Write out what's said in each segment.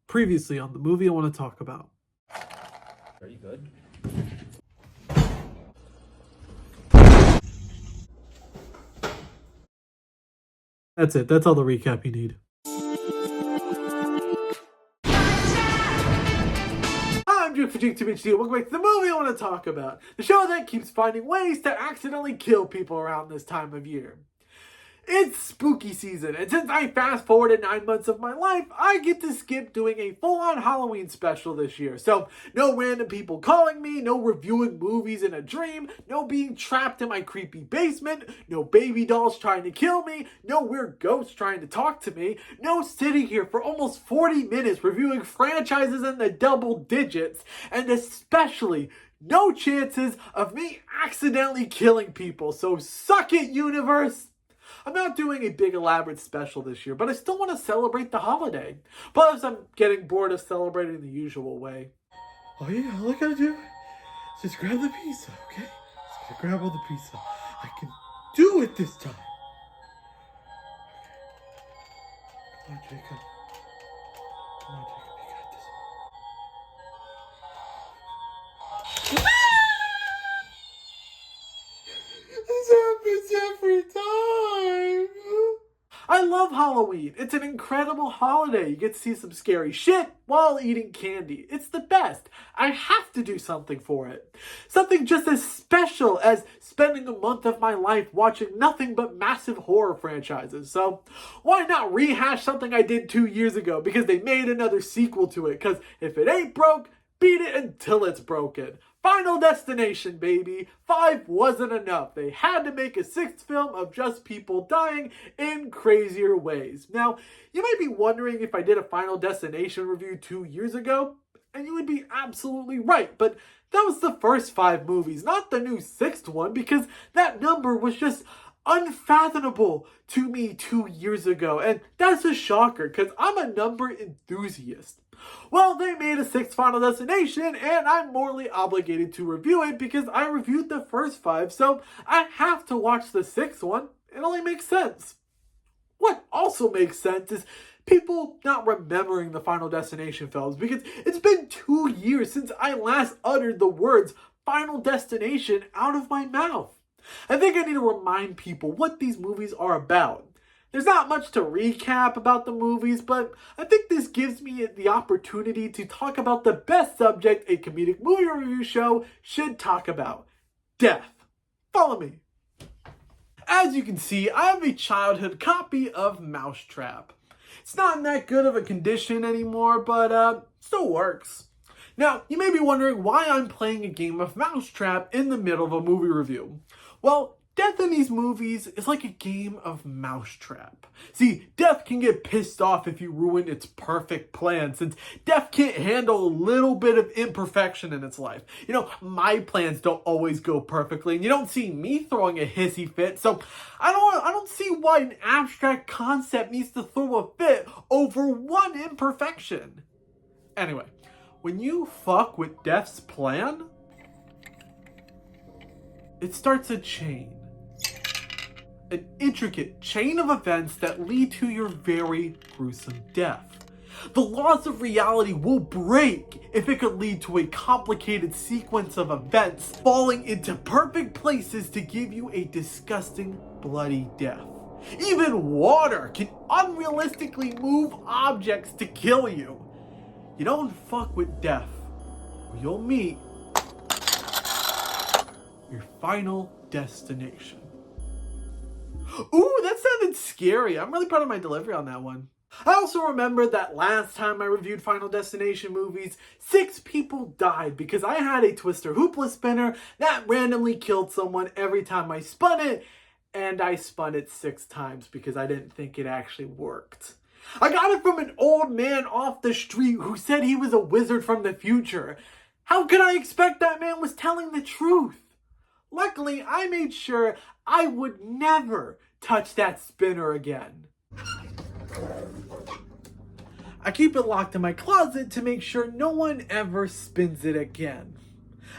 Previously on the movie I want to talk about. Are you good? That's it. That's all the recap you need. I'm JacobTubeHD. Welcome back to the movie I want to talk about. The show that keeps finding ways to accidentally kill people around this time of year. It's spooky season, and since I fast forwarded 9 months of my life, I get to skip doing a full-on Halloween special this year. So, no random people calling me, no reviewing movies in a dream, no being trapped in my creepy basement, no baby dolls trying to kill me, no weird ghosts trying to talk to me, no sitting here for almost 40 minutes reviewing franchises in the double digits, and especially no chances of me accidentally killing people. So suck it, universe! I'm not doing a big elaborate special this year, but I still want to celebrate the holiday. Plus, I'm getting bored of celebrating the usual way. Oh yeah, all I gotta do is just grab the pizza, okay? Just gotta grab all the pizza. I can do it this time. Come on, Jacob. Come on, Jacob, you got this. This happens every time. I love Halloween. It's an incredible holiday. You get to see some scary shit while eating candy. It's the best. I have to do something for it. Something just as special as spending a month of my life watching nothing but massive horror franchises. So why not rehash something I did 2 years ago because they made another sequel to it? Because if it ain't broke, beat it until it's broken. Final Destination, baby. 5 wasn't enough. They had to make a 6th film of just people dying in crazier ways. Now, you might be wondering if I did a Final Destination review 2 years ago, and you would be absolutely right, but that was the first 5 movies, not the new 6th one, because that number was just unfathomable to me 2 years ago, and that's a shocker, because I'm a number enthusiast. Well, they made a 6th Final Destination, and I'm morally obligated to review it because I reviewed the first 5, so I have to watch the 6th one. It only makes sense. What also makes sense is people not remembering the Final Destination films because it's been 2 years since I last uttered the words Final Destination out of my mouth. I think I need to remind people what these movies are about. There's not much to recap about the movies, but I think this gives me the opportunity to talk about the best subject a comedic movie review show should talk about: death. Follow me. As you can see, I have a childhood copy of Mousetrap. It's not in that good of a condition anymore, but still works. Now, you may be wondering why I'm playing a game of Mousetrap in the middle of a movie review. Well, death in these movies is like a game of Mousetrap. See, death can get pissed off if you ruin its perfect plan, since death can't handle a little bit of imperfection in its life. You know, my plans don't always go perfectly, and you don't see me throwing a hissy fit, so I don't see why an abstract concept needs to throw a fit over one imperfection. Anyway, when you fuck with death's plan, it starts a chain. An intricate chain of events that lead to your very gruesome death. The laws of reality will break if it could lead to a complicated sequence of events falling into perfect places to give you a disgusting, bloody death. Even water can unrealistically move objects to kill you. You don't fuck with death, or you'll meet your final destination. Ooh, that sounded scary. I'm really proud of my delivery on that one. I also remember that last time I reviewed Final Destination movies, 6 people died because I had a Twister Hoopla spinner that randomly killed someone every time I spun it, and I spun it 6 times because I didn't think it actually worked. I got it from an old man off the street who said he was a wizard from the future. How could I expect that man was telling the truth? Luckily, I made sure I would never touch that spinner again. I keep it locked in my closet to make sure no one ever spins it again.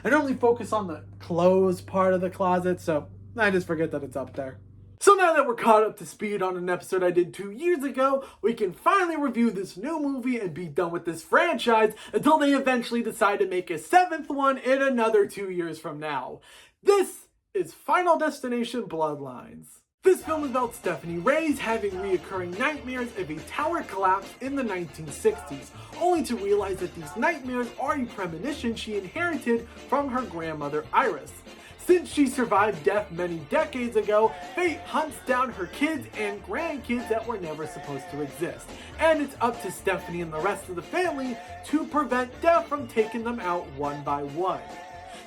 I normally focus on the clothes part of the closet, so I just forget that it's up there. So now that we're caught up to speed on an episode I did 2 years ago, we can finally review this new movie and be done with this franchise until they eventually decide to make a 7th one in another 2 years from now. This is Final Destination Bloodlines. This film is about Stephanie Reyes having reoccurring nightmares of a tower collapse in the 1960s, only to realize that these nightmares are a premonition she inherited from her grandmother Iris. Since she survived death many decades ago, fate hunts down her kids and grandkids that were never supposed to exist. And it's up to Stephanie and the rest of the family to prevent death from taking them out one by one.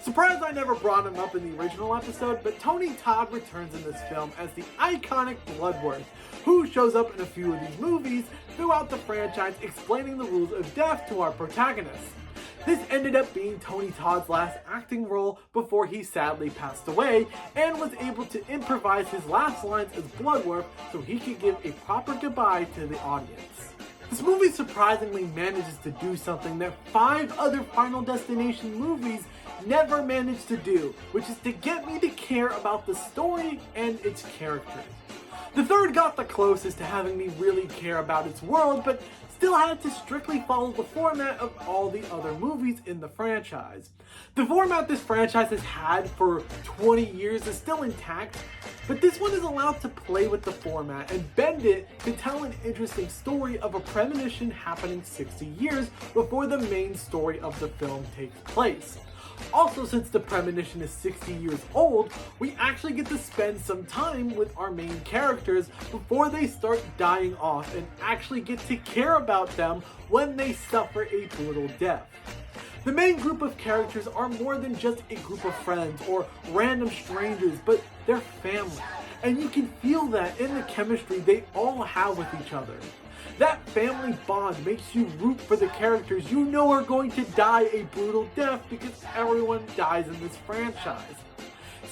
Surprised I never brought him up in the original episode, but Tony Todd returns in this film as the iconic Bloodworth, who shows up in a few of these movies throughout the franchise explaining the rules of death to our protagonists. This ended up being Tony Todd's last acting role before he sadly passed away, and was able to improvise his last lines as Bloodworth so he could give a proper goodbye to the audience. This movie surprisingly manages to do something that 5 other Final Destination movies never managed to do, which is to get me to care about the story and its characters. The third got the closest to having me really care about its world, but still had to strictly follow the format of all the other movies in the franchise. The format this franchise has had for 20 years is still intact, but this one is allowed to play with the format and bend it to tell an interesting story of a premonition happening 60 years before the main story of the film takes place. Also, since the premonition is 60 years old, we actually get to spend some time with our main characters before they start dying off and actually get to care about them when they suffer a brutal death. The main group of characters are more than just a group of friends or random strangers, but they're family. And you can feel that in the chemistry they all have with each other. That family bond makes you root for the characters you know are going to die a brutal death because everyone dies in this franchise.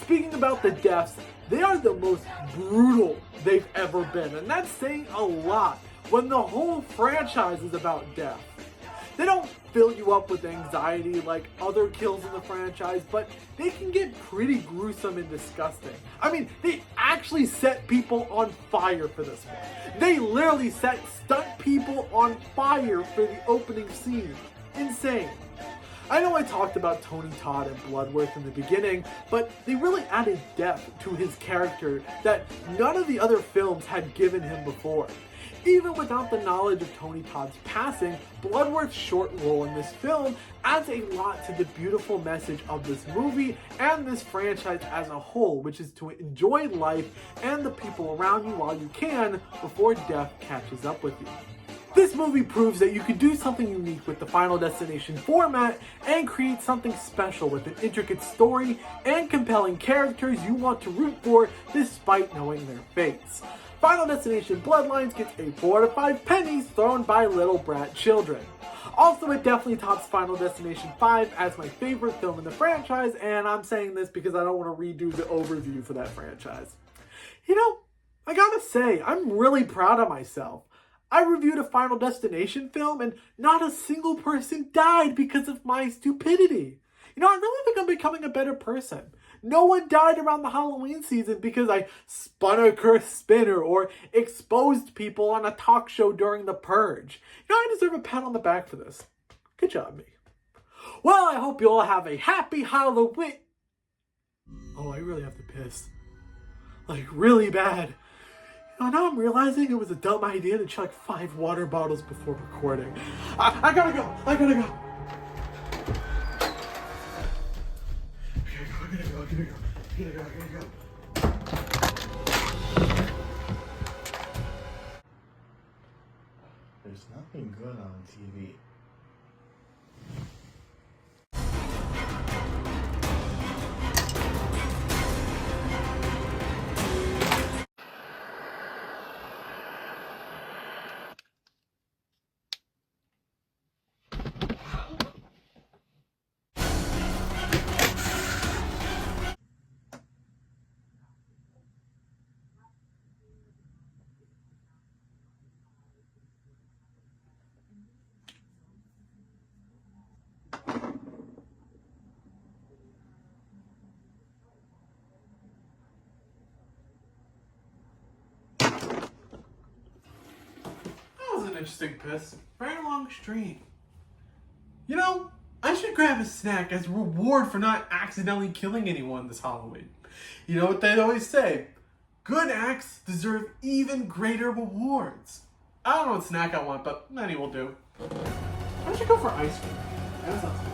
Speaking about the deaths, they are the most brutal they've ever been, and that's saying a lot when the whole franchise is about death. They don't fill you up with anxiety like other kills in the franchise, but they can get pretty gruesome and disgusting. I mean, they actually set people on fire for this one. They literally set stunt people on fire for the opening scene. Insane. I know I talked about Tony Todd and Bloodworth in the beginning, but they really added depth to his character that none of the other films had given him before. Even without the knowledge of Tony Todd's passing, Bloodworth's short role in this film adds a lot to the beautiful message of this movie and this franchise as a whole, which is to enjoy life and the people around you while you can before death catches up with you. This movie proves that you can do something unique with the Final Destination format and create something special with an intricate story and compelling characters you want to root for despite knowing their fates. Final Destination Bloodlines gets a 4 out of 5 pennies thrown by little brat children. Also, it definitely tops Final Destination 5 as my favorite film in the franchise, and I'm saying this because I don't want to redo the overview for that franchise. You know, I gotta say, I'm really proud of myself. I reviewed a Final Destination film and not a single person died because of my stupidity. You know, I really think I'm becoming a better person. No one died around the Halloween season because I spun a cursed spinner or exposed people on a talk show during the purge. You know, I deserve a pat on the back for this. Good job, me. Well, I hope you all have a happy Halloween. Oh, I really have to piss. Like, really bad. You know, now I'm realizing it was a dumb idea to chug 5 water bottles before recording. I gotta go. I gotta go. I gotta go. There's nothing good on TV. interesting piss. Very long stream. You know, I should grab a snack as a reward for not accidentally killing anyone this Halloween. You know what they always say? Good acts deserve even greater rewards. I don't know what snack I want, but any will do. I should go for ice cream. That sounds good.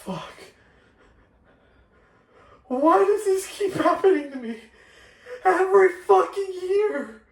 Fuck. Why does this keep happening to me? Every fucking year.